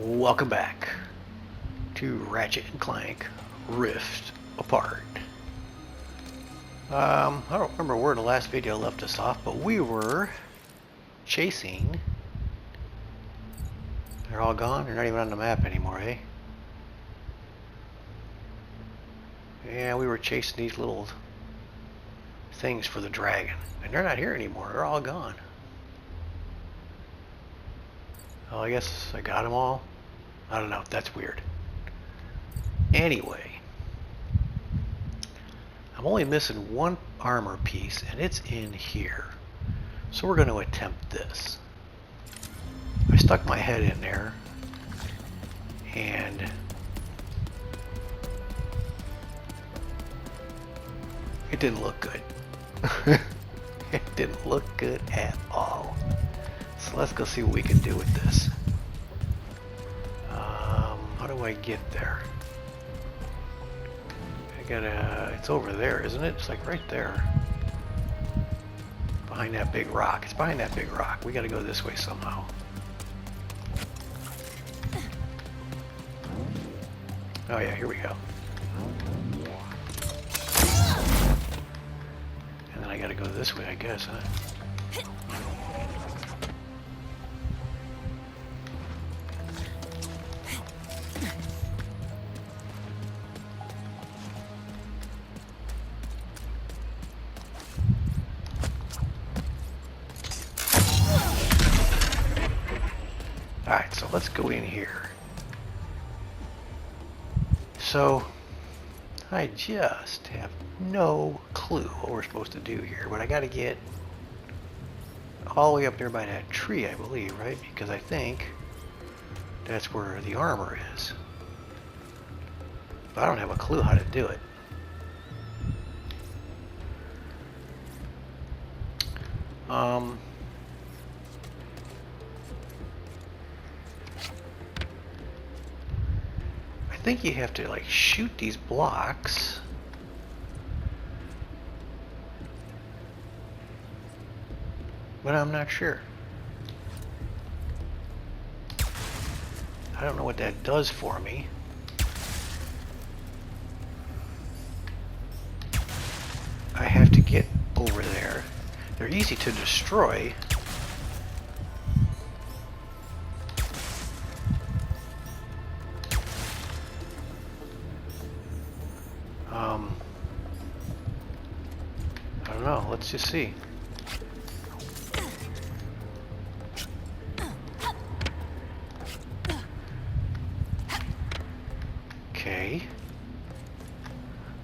Welcome back to Ratchet and Clank Rift Apart. I don't remember where the last video left us off, but we were chasing. They're all gone? They're not even on the map anymore, eh? Yeah, we were chasing these little things for the dragon. And they're not here anymore. They're all gone. Oh, I guess I got them all. I don't know. That's weird. Anyway, I'm only missing one armor piece, and it's in here. So we're going to attempt this. I stuck my head in there, and it didn't look good. It didn't look good at all. So let's go see what we can do with this. How do I get there? I gotta, it's over there, isn't it? It's like right there. Behind that big rock. It's behind that big rock. We gotta go this way somehow. Oh yeah, here we go. And then I gotta go this way, I guess, huh? Alright, so let's go in here. So, I just have no clue what we're supposed to do here, but I gotta get all the way up there by that tree, I believe, right? Because I think that's where the armor is. But I don't have a clue how to do it. I think you have to like shoot these blocks. But I'm not sure. I don't know what that does for me. I have to get over there. They're easy to destroy. I don't know. Let's just see. Okay.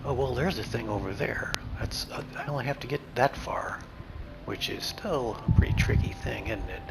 Oh, well, there's the thing over there. That's I only have to get that far, which is still a pretty tricky thing, isn't it?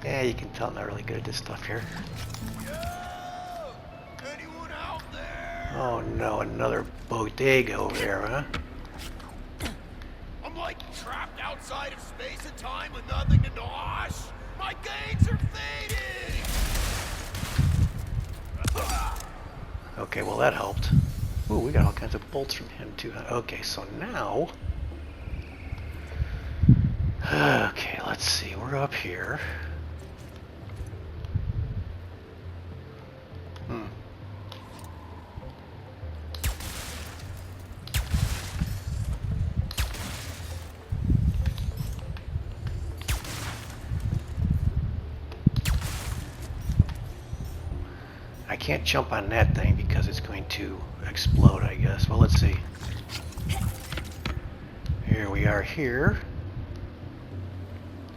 Yeah, you can tell I'm not really good at this stuff here. Yo! Anyone out there? Oh no, another bodega over there, huh? I'm like trapped outside of space and time with nothing to nosh. My gains are fading. Okay, well that helped. Ooh, we got all kinds of bolts from him too. Okay, so now... Okay, let's see. We're up here. I can't jump on that thing because it's going to explode, I guess. Well, let's see. Here we are here.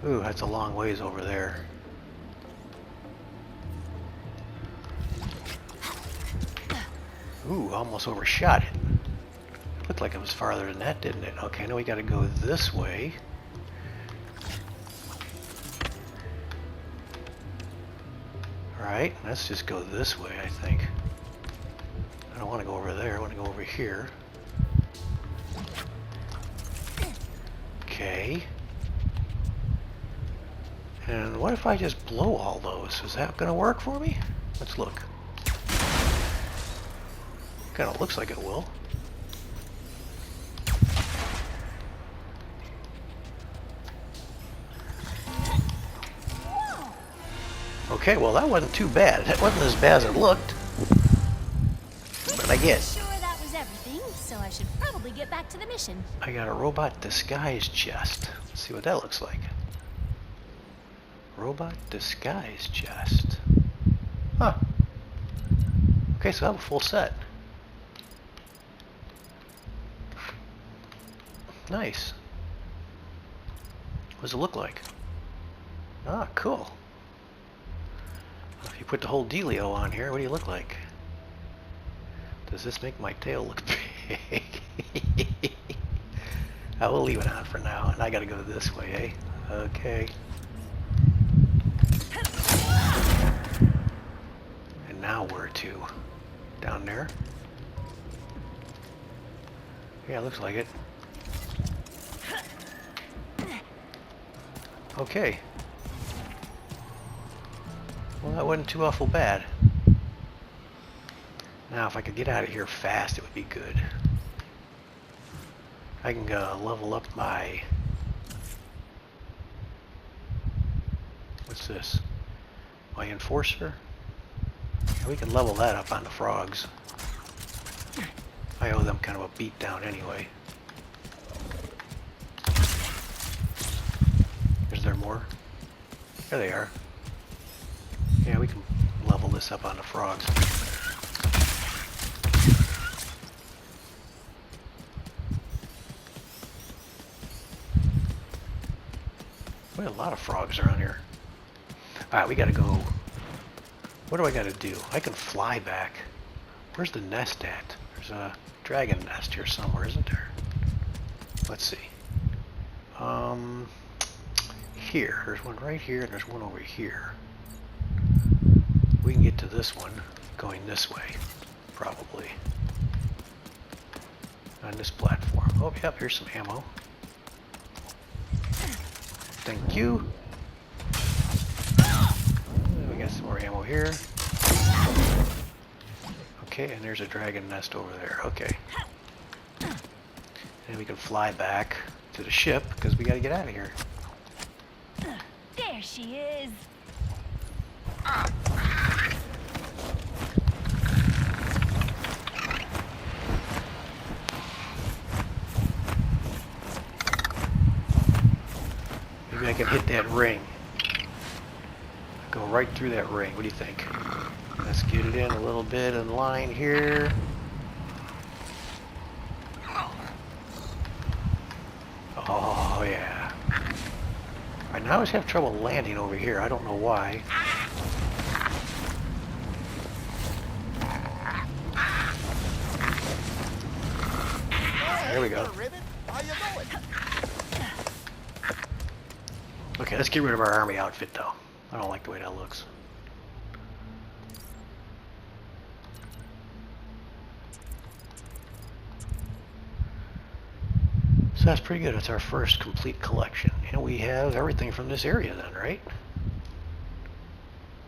Ooh, that's a long ways over there. Ooh, almost overshot it. Looked like it was farther than that, didn't it? Okay, now we gotta go this way. Alright, let's just go this way, I think. I don't want to go over there, I want to go over here. Okay. And what if I just blow all those? Is that going to work for me? Let's look. Kind of looks like it will. Okay, well that wasn't too bad. That wasn't as bad as it looked. But I get. Sure, that was everything, so I should probably get back to the mission. I got a robot disguise chest. Let's see what that looks like. Robot disguise chest. Huh. Okay, so I have a full set. Nice. What does it look like? Ah, cool. If you put the whole dealio on here, what do you look like? Does this make my tail look big? I will leave it on for now, and I gotta go this way, eh? Okay. And now where to? Down there? Yeah, looks like it. Okay. Well, that wasn't too awful bad. Now, if I could get out of here fast, it would be good. I can level up my... What's this? My enforcer? Yeah, we can level that up on the frogs. I owe them kind of a beat down anyway. Is there more? There they are. Yeah, we can level this up on the frogs. Boy, a lot of frogs around here. Alright, we gotta go. What do I gotta do? I can fly back. Where's the nest at? There's a dragon nest here somewhere, isn't there? Let's see. Here. There's one right here, and there's one over here. We can get to this one going this way, probably. On this platform. Oh, yep, here's some ammo. Thank you. We got some more ammo here. Okay, and there's a dragon nest over there. Okay. And we can fly back to the ship, because we got to get out of here. There she is. Maybe I can hit that ring. Go right through that ring. What do you think? Let's get it in a little bit in line here. Oh, yeah. Alright, now I always have trouble landing over here. I don't know why. There we go. Okay, let's get rid of our army outfit, though. I don't like the way that looks. So that's pretty good. It's our first complete collection. And we have everything from this area then, right?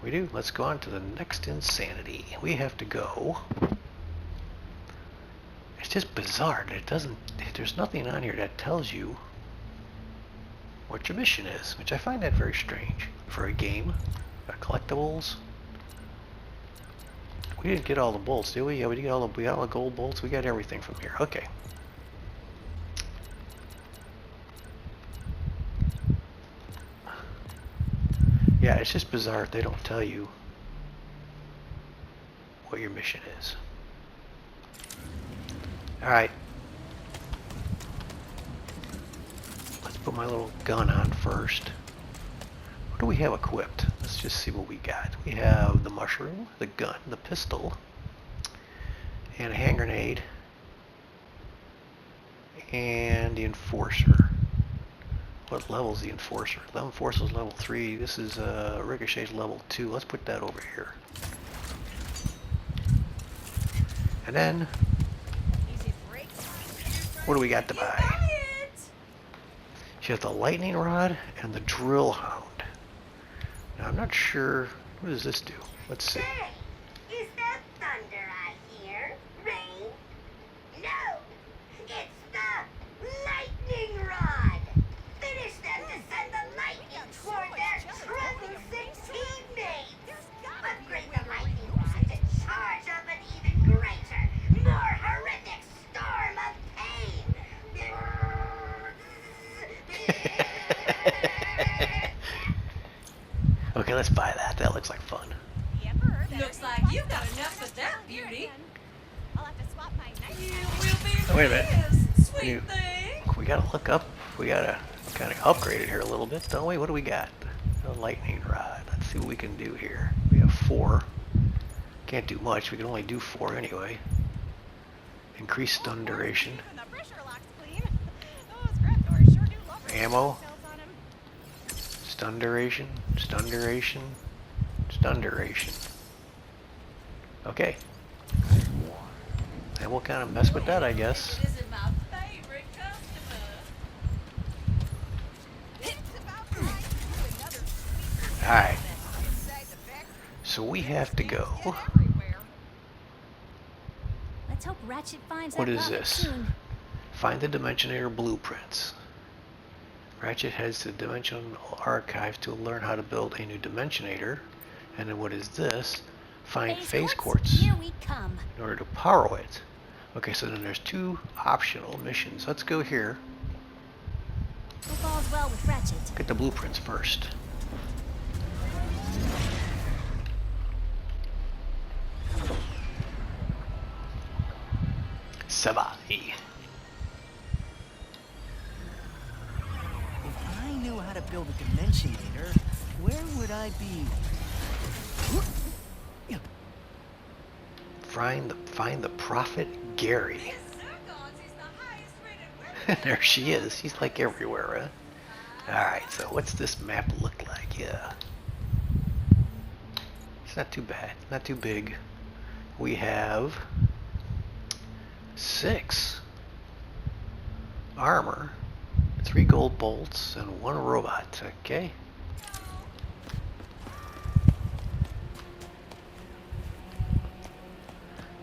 We do. Let's go on to the next insanity. We have to go... It's just bizarre. It doesn't... There's nothing on here that tells you what your mission is, which I find that very strange for a game. Got collectibles. We didn't get all the bolts, did we? Yeah, we got all the gold bolts. We got everything from here. Okay. Yeah, it's just bizarre if they don't tell you what your mission is. Alright. Let's put my little gun on first. What do we have equipped? Let's just see what we got. We have the mushroom, the gun, the pistol, and a hand grenade, and the enforcer. What level's the Enforcer? The Enforcer's level 3. This is Ricochet's level 2. Let's put that over here. And then, what do we got to buy? She has the Lightning Rod and the Drill Hound. Now, I'm not sure. What does this do? Let's see. Say, is that thunder I hear? Rain? No! It's the lightning rod! Finish them to send the lightning toward their troublesome teammates! Upgrade the lightning rod to charge up an even greater, more horrific storm of pain! Okay, let's buy that. That looks like fun. Looks like you've got enough of that, beauty. I'll have to swap my night You hat. will be Oh, wait a minute. pleased, sweet You- thing. We gotta look up. We gotta kind of upgrade it here a little bit, don't we? What do we got? A Lightning Rod. Let's see what we can do here. We have 4. Can't do much. We can only do 4 anyway. Increase stun duration. Even the pressure lock's clean. Those scrap doors sure do love their Ammo. cells on 'em. Stun duration. Stun duration. Stun duration. Okay. And we'll kind of mess with that, I guess. This is my favorite customer. It's about time to do another sweet Alright. inside the back. So we have to go. Everywhere. Let's hope Ratchet finds What that is rocket this? soon. Find the Dimensionator blueprints. Ratchet heads to the Dimensional Archive to learn how to build a new Dimensionator. And then what is this? Find phase quartz Here we come. in order to power it. Okay, so then there's 2 optional missions. Let's go here. Hope all's well with Ratchet. Get the blueprints first. Savali. If I knew how to build a Dimensionator, where would I be? Find the Prophet Gary. Sargasso is the highest rated weapon. There she is. She's like everywhere, huh? Alright, so what's this map look like? Yeah. It's not too bad. Not too big. We have 6 armor, 3 gold bolts, and 1 robot. Okay.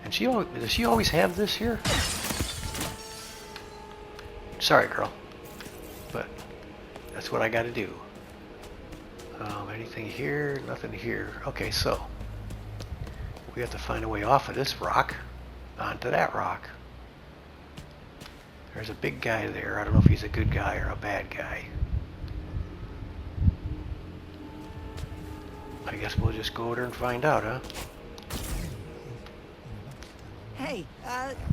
And does she always have this here? Sorry, girl, but that's what I got to do. Anything here? Nothing here. Okay, so we have to find a way off of this rock onto that rock. There's a big guy there. I don't know if he's a good guy or a bad guy. I guess we'll just go over there and find out, huh? Hey,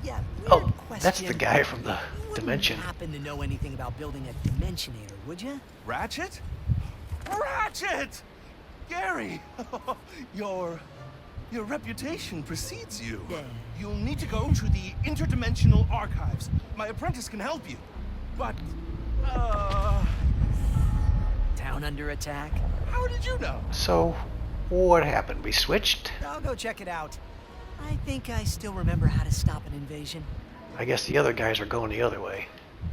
yeah, Oh, weird question. that's the guy from the You wouldn't dimension. happen to know anything about building a Dimensionator, would you? Ratchet? Ratchet! Gary! Your reputation precedes you. Yeah. You'll need to go to the interdimensional archives. My apprentice can help you. But, Town under attack? how did you know? So, what happened? We switched? I'll go check it out. I think I still remember how to stop an invasion. I guess the other guys are going the other way.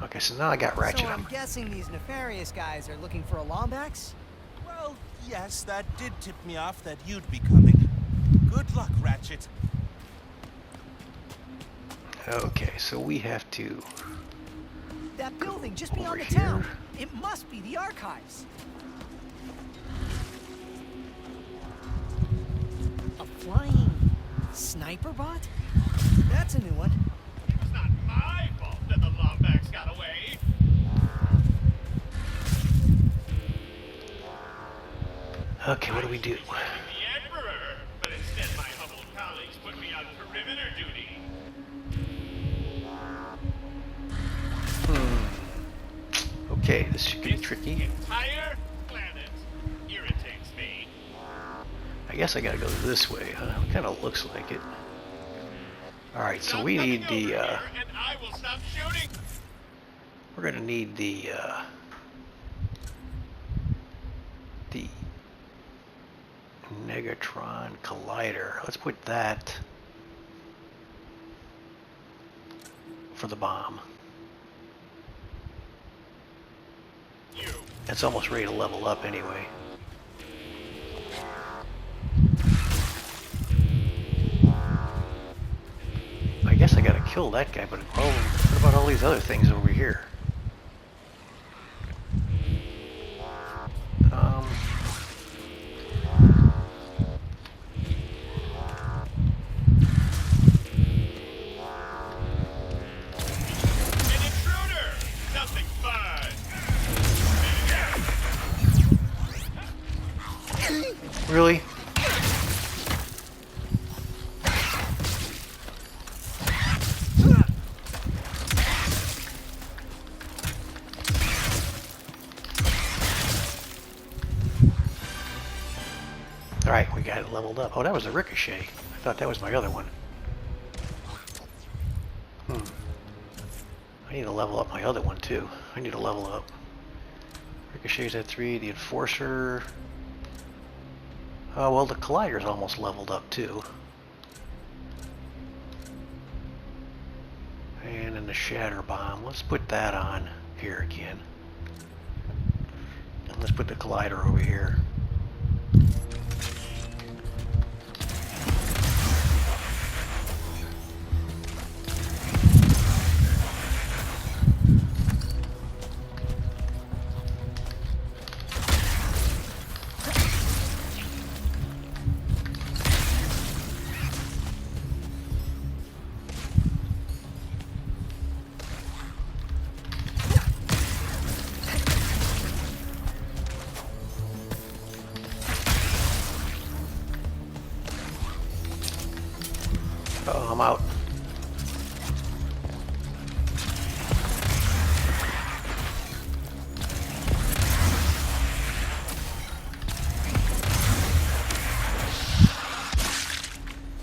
Okay, so now I got Ratchet So I'm on. guessing these nefarious guys are looking for Alombax? Well, yes, that did tip me off that you'd be coming. Good luck, Ratchet. Okay, so we have to... That building just Over beyond the here. town. It must be the archives. A flying sniper bot? That's a new one. It's not my fault that the Lombax got away. Okay, what do we do? The Emperor, but instead my humble colleagues put me on perimeter duty. Okay, this should be This tricky. entire planet irritates me. I guess I gotta go this way, huh? Kinda looks like it. Alright, so we Stop need coming over the, here and I will stop shooting. we're gonna need the, Negatron Collider. Let's put that for the bomb. It's almost ready to level up anyway. I guess I gotta kill that guy, but oh, what about all these other things over here? An intruder! Nothing fun! Really? Alright, we got it leveled up. Oh, that was a Ricochet. I thought that was my other one. I need to level up my other one too. I need to level up. Ricochet's at 3, the Enforcer... Oh, well, the Collider's almost leveled up too. And then the Shatter Bomb. Let's put that on here again. And let's put the Collider over here. Oh, I'm out.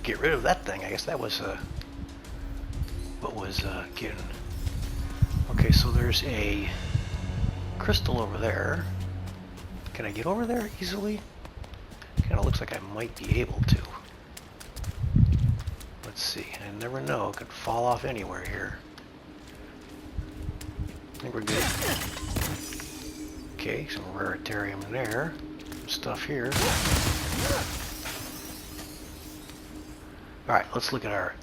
Get rid of that thing. I guess that was what was getting. Okay, so there's a crystal over there. Can I get over there easily? Kind of looks like I might be able to. Let's see. I never know. It could fall off anywhere here. I think we're good. Okay, some raritarium there. Some stuff here. Alright, let's look at our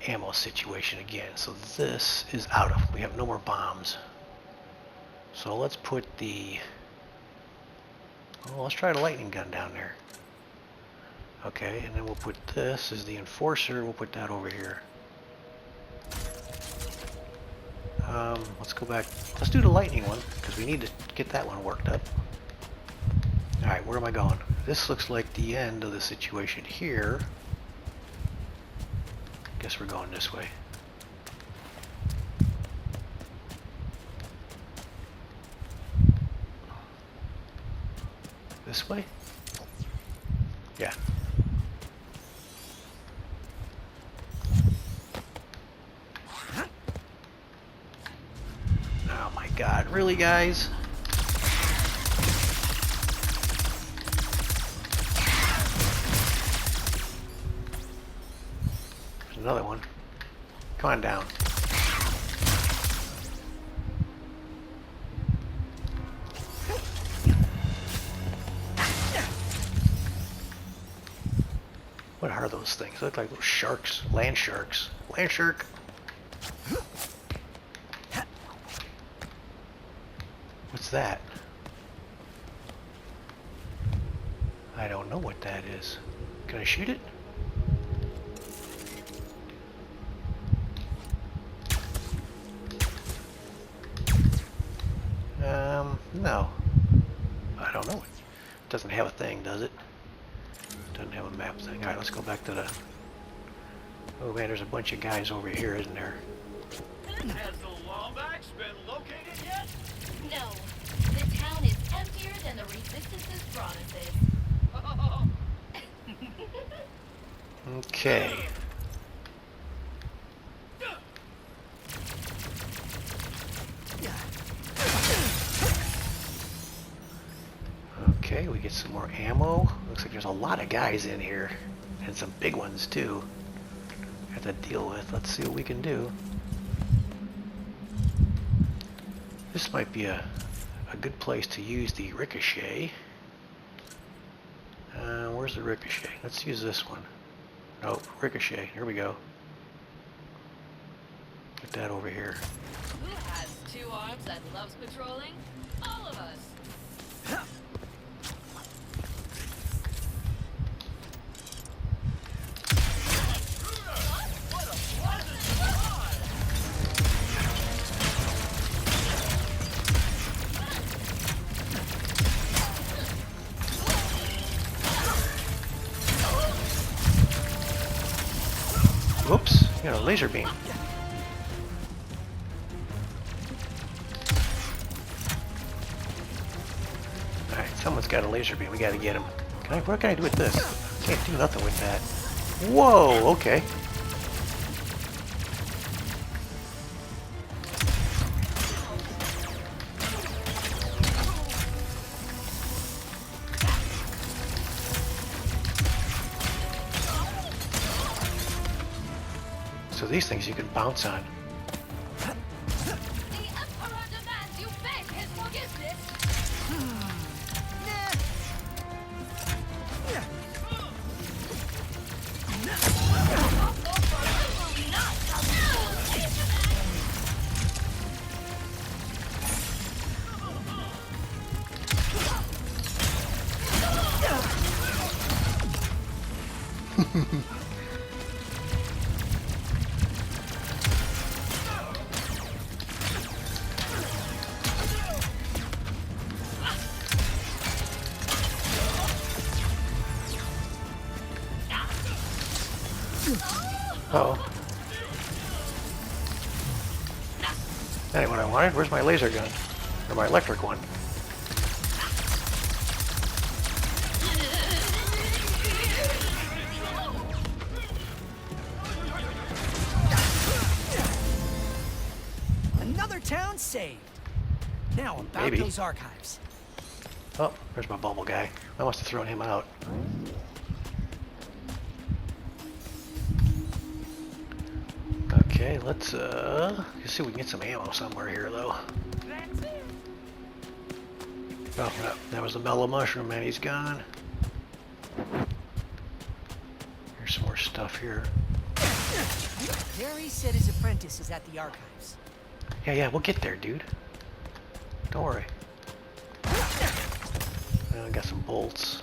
ammo situation again. So this is out of. We have no more bombs. So let's put the... Well, let's try the lightning gun down there. Okay, and then we'll put this as the Enforcer. We'll put that over here. Let's go back. Let's do the lightning one, because we need to get that one worked up. Alright, where am I going? This looks like the end of the situation here. Guess we're going this way. This way? Yeah. Oh my god, really, guys? There's another one. Come on down. What are those things? They look like those sharks. Land sharks. Land shark. What's that? I don't know what that is. Can I shoot it? No. I don't know. It doesn't have a thing, does it? Doesn't have a map thing. Alright, let's go back to the... Oh man, there's a bunch of guys over here, isn't there? Has the Lombax been located yet? No, the town is emptier than the Resistance's promises. Okay. Okay, we get some more ammo. Looks like there's a lot of guys in here. And some big ones too. Have to deal with. Let's see what we can do. This might be a good place to use the ricochet. Where's the ricochet? Let's use this one. Oh, ricochet. Here we go. Get that over here. Who has two arms and loves patrolling? All of us. Whoops, you got a laser beam. Alright, someone's got a laser beam. We gotta get him. What can I do with this? Can't do nothing with that. Whoa, okay. So these things you can bounce on. The Emperor demands you beg his forgiveness. Uh-oh. That ain't what I wanted. Where's my laser gun? Or my electric one? Another town saved. Now about Maybe. those archives. Oh, there's my bubble guy. I must have thrown him out. Okay, let's see if we can get some ammo somewhere here, though. Oh, no, that was the mellow mushroom, man. He's gone. Here's some more stuff here. Harry said his apprentice is at the archives. Yeah, we'll get there, dude. Don't worry. I got some bolts.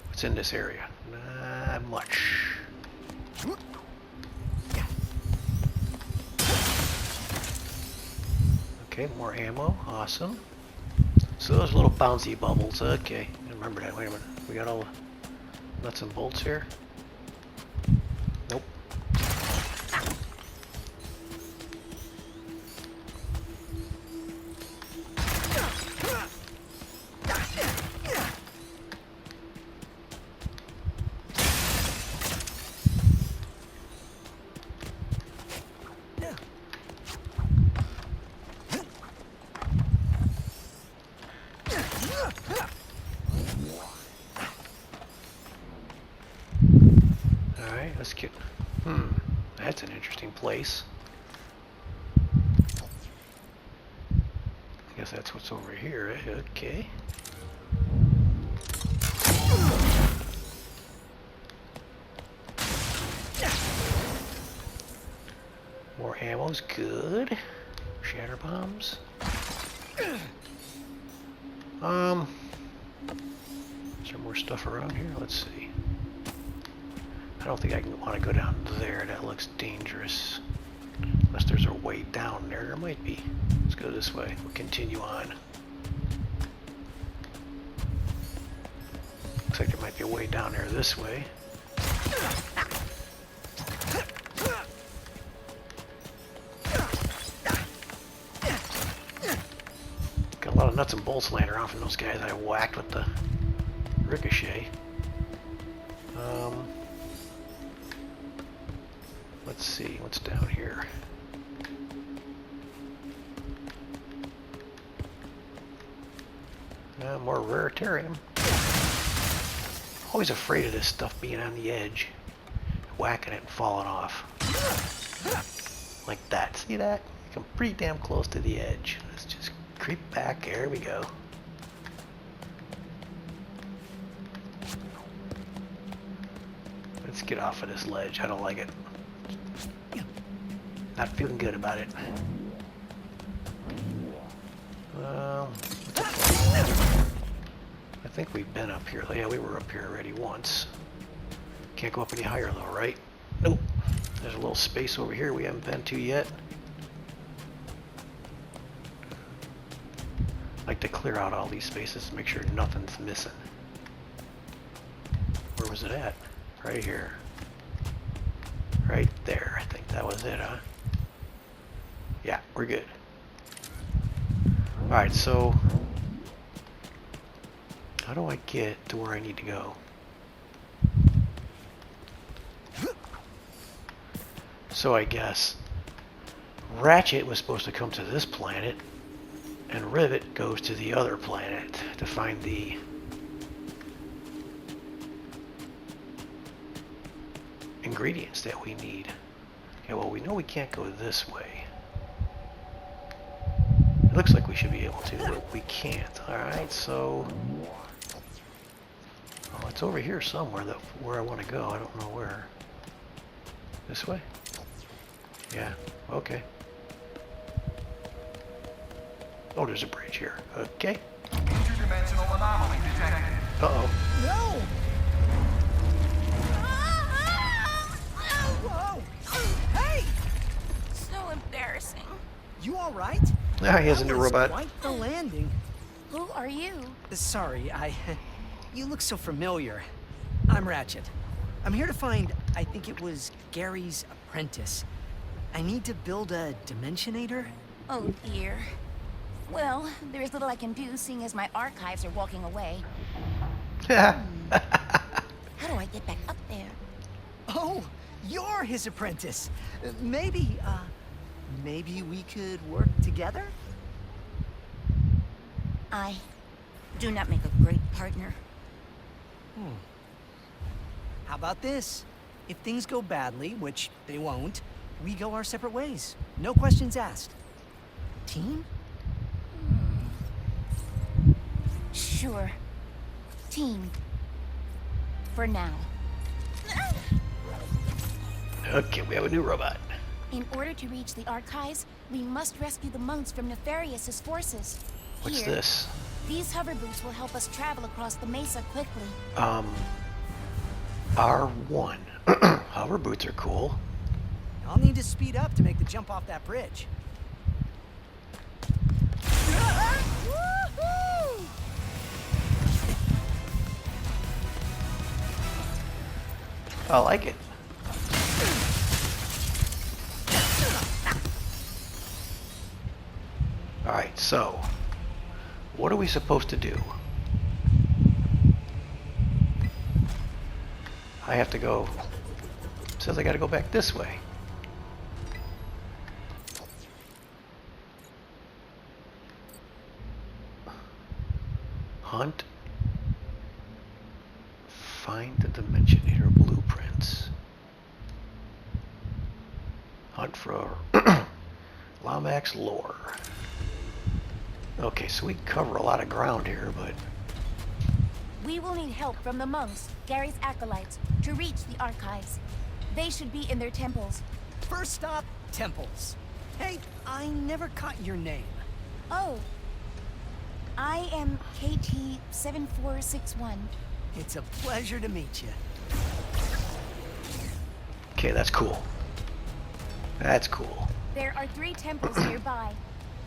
What's in this area? Not much. Okay, more ammo. Awesome. So those little bouncy bubbles. Okay, I remember that. Wait a minute. We got all the nuts and bolts here. Nope. Alright, let's get... that's an interesting place. I guess that's what's over here, eh? Okay. More ammo's good. Shatter bombs. Is there more stuff around here? Let's see. I don't think I want to go down there. That looks dangerous. Unless there's a way down there. There might be. Let's go this way. We'll continue on. Looks like there might be a way down there this way. Got a lot of nuts and bolts laying around from those guys I whacked with the ricochet. Let's see what's down here. More raritarium. Always afraid of this stuff being on the edge, whacking it and falling off. Like that. See that? I'm pretty damn close to the edge. Let's just creep back. There we go. Let's get off of this ledge. I don't like it. Not feeling good about it. I think we've been up here. Yeah, we were up here already once. Can't go up any higher though, right? Nope. There's a little space over here we haven't been to yet. Like to clear out all these spaces to make sure nothing's missing. Where was it at? Right here. Right there. I think that was it, huh? Yeah, we're good. Alright, so how do I get to where I need to go? So I guess Ratchet was supposed to come to this planet, and Rivet goes to the other planet to find the ingredients that we need. Okay, well, we know we can't go this way. It looks like we should be able to, but we can't. Alright, so oh, it's over here somewhere, where I want to go. I don't know where. This way? Yeah, okay. Oh, there's a bridge here. Okay. Interdimensional anomaly detected. Uh-oh. No! Whoa! Hey! So embarrassing. You all right? Ah, he has a new That was robot. Quite the landing. Who are you? Sorry, you look so familiar. I'm Ratchet. I'm here to find, I think it was Gary's apprentice. I need to build a Dimensionator. Oh dear. Well, there's little I can do seeing as my archives are walking away. How do I get back up there? Oh, you're his apprentice. Maybe we could work together? I do not make a great partner. How about this? If things go badly, which they won't, we go our separate ways. No questions asked. Team? Sure. Team. For now. Okay, we have a new robot. In order to reach the archives, we must rescue the monks from Nefarious's forces. What's Here, this? these hover boots will help us travel across the mesa quickly. R1. Hover boots are cool. I'll need to speed up to make the jump off that bridge. I like it. Alright, so what are we supposed to do? I have to go. It says I gotta go back this way. Hunt. Find the Dimensionator blueprints. Hunt for Lomax lore. Okay, so we cover a lot of ground here, but We will need help from the monks, Gary's acolytes, to reach the archives. They should be in their temples. First stop, temples. Hey, I never caught your name. Oh. I am KT-7461. It's a pleasure to meet you. okay, that's cool. That's cool. There are 3 temples nearby.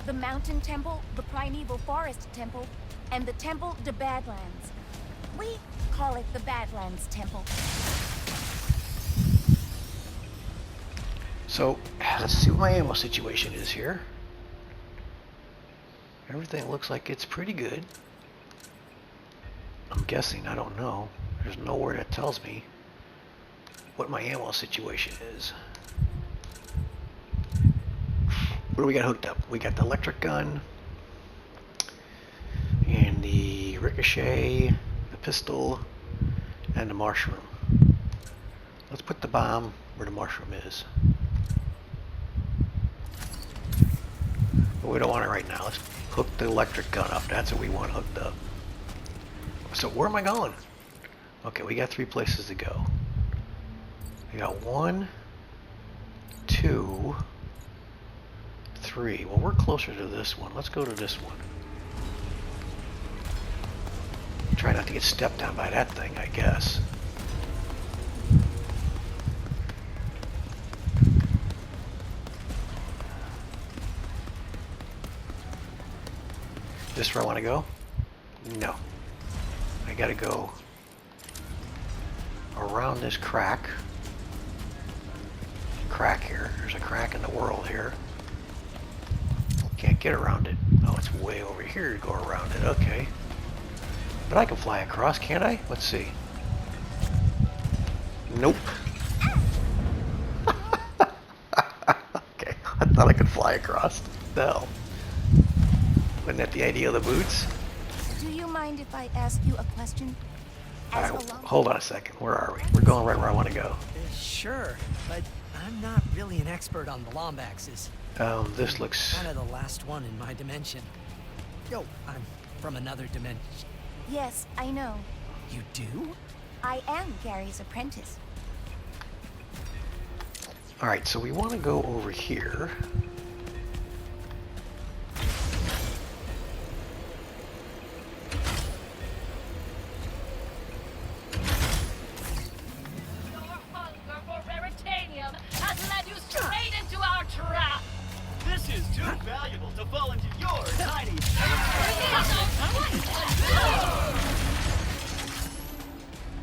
The Mountain Temple, the Primeval Forest Temple, and the Temple de Badlands. We call it the Badlands Temple. So, let's see what my ammo situation is here. Everything looks like it's pretty good. I'm guessing, I don't know. There's nowhere that tells me what my ammo situation is. What do we got hooked up? We got the electric gun and the ricochet, the pistol, and the mushroom. Let's put the bomb where the mushroom is. But we don't want it right now. Let's hook the electric gun up. That's what we want hooked up. So where am I going? Okay, we got 3 places to go. We got 1, 2, 3. Well, we're closer to this one. Let's go to this one. Try not to get stepped on by that thing, I guess. This where I want to go? No. I gotta go around this crack. Crack here. There's a crack in the world here. Can't get around it. Oh, it's way over here to go around it. Okay. But I can fly across, can't I? Let's see. Nope. Okay. I thought I could fly across. No. Wasn't that the idea of the boots? Do you mind if I ask you a question? As Alright, a long- hold on a second. Where are we? We're going right where I want to go. Sure, but I'm not really an expert on the Lombaxes. This looks... Kind of the last one in my dimension. Yo, I'm from another dimension. Yes, I know. You do? I am Gary's apprentice. Alright, so we want to go over here. Your hunger for veritanium has led you straight into our trap. This is too valuable to fall into your tiny...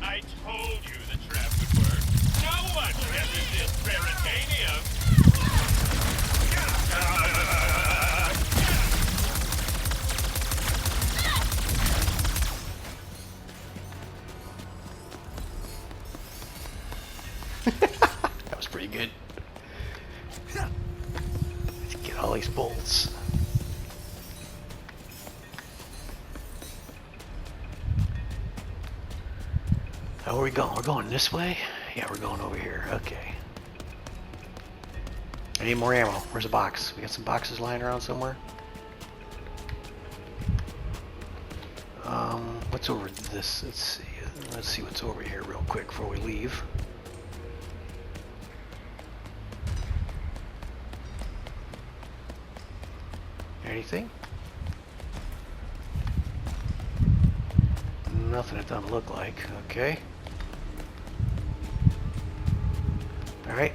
I told you the trap would work. No one can resist veritanium. That was pretty good. Let's get all these bolts. Now where are we going? We're going this way? Yeah, we're going over here. Okay. I need more ammo. Where's the box? We got some boxes lying around somewhere? What's over this? Let's see. Let's see what's over here real quick before we leave. Anything? Nothing it doesn't look like. Okay. Alright.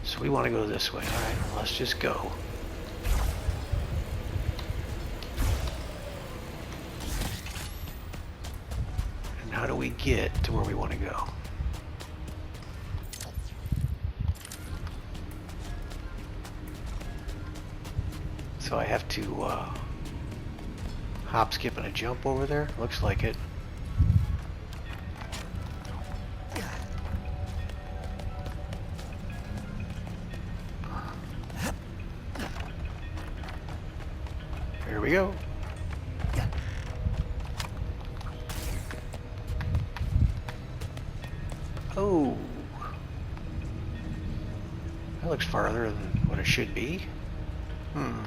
So we want to go this way. Alright, let's just go. And how do we get to where we want to go? So I have to hop, skip, and a jump over there? Looks like it. Here we go. Oh. That looks farther than what it should be. Hmm.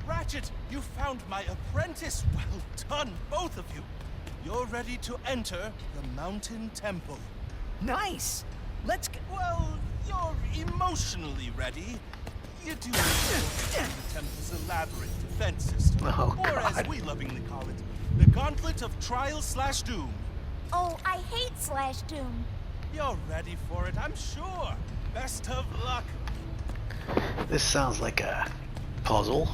Ratchet, you found my apprentice. Well done, both of you. You're ready to enter the Mountain Temple. Nice! Let's go. Well, you're emotionally ready. You do understand the temple's elaborate defense system. Oh, or God. as we lovingly call it, the Gauntlet of Trial/Doom. Oh, I hate Slash Doom. You're ready for it, I'm sure. Best of luck. This sounds like a puzzle.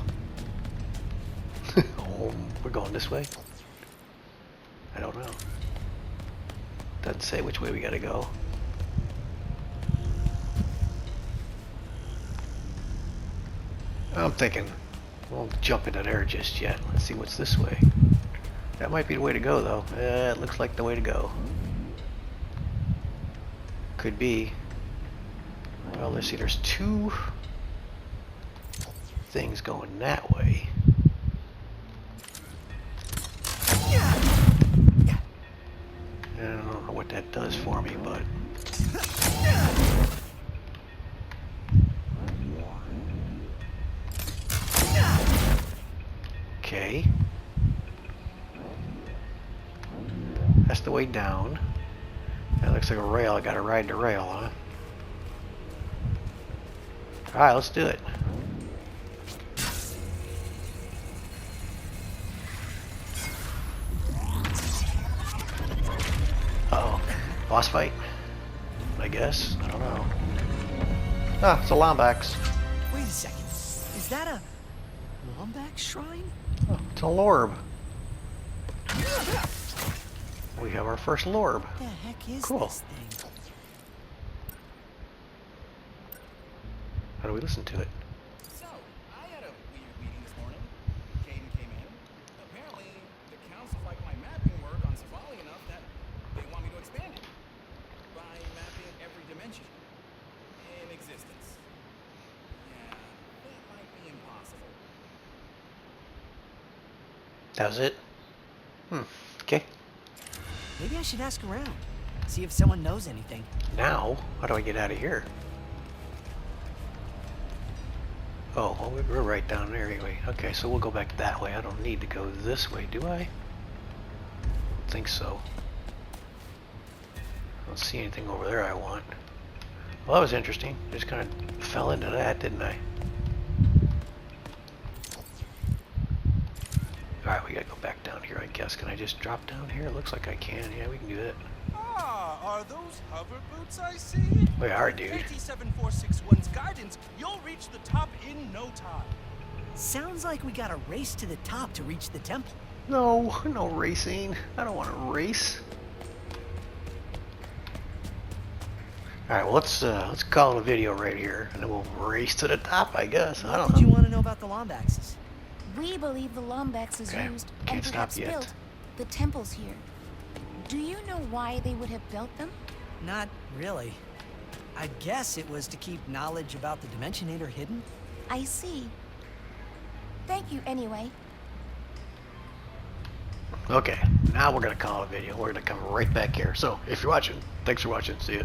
Oh, we're going this way? I don't know. Doesn't say which way we gotta go. I'm thinking, won't jump into there just yet. Let's see what's this way. That might be the way to go, though. It looks like the way to go. Could be. Well, let's see. There's two things going that way. I don't know what that does for me, but... Okay. That's the way down. That looks like a rail. I gotta ride the rail, huh? Alright, let's do it. Uh-oh. Boss fight? I guess. I don't know. Ah, it's a Lombax. Wait a second. Is that a Lombax shrine? Oh, it's a Lorb. We have our first Lorb. What the heck is Cool. this thing? How do we listen to it? So, I had a weird meeting this morning. Caden came in. Apparently, the council liked my mapping work on Savali enough that they want me to expand it by mapping every dimension in existence. Yeah, that might be impossible. That was it? Okay. Maybe I should ask around. See if someone knows anything. Now, how do I get out of here? Oh, well, we're right down there anyway. Okay, so we'll go back that way. I don't need to go this way, do I? I don't think so. I don't see anything over there I want. Well, that was interesting. Just kind of fell into that, didn't I? Alright, we gotta go back down here, I guess. Can I just drop down here? It looks like I can. Yeah, we can do that. Ah, are those hover boots I see? We are, dude. KT-7461's guidance, you'll reach the top in no time. Sounds like we gotta race to the top to reach the temple. No, no racing. I don't want to race. Alright, well, let's call it a video right here, and then we'll race to the top, I guess. I don't What did you know. want to know about the Lombaxes? We believe the Lombax is Okay, used can't and stop perhaps yet. built the temples here. Do you know why they would have built them? Not really. I'd guess it was to keep knowledge about the Dimensionator hidden. I see. Thank you anyway. Okay, now we're gonna call it a video. We're gonna come right back here. So, if you're watching, thanks for watching. See ya.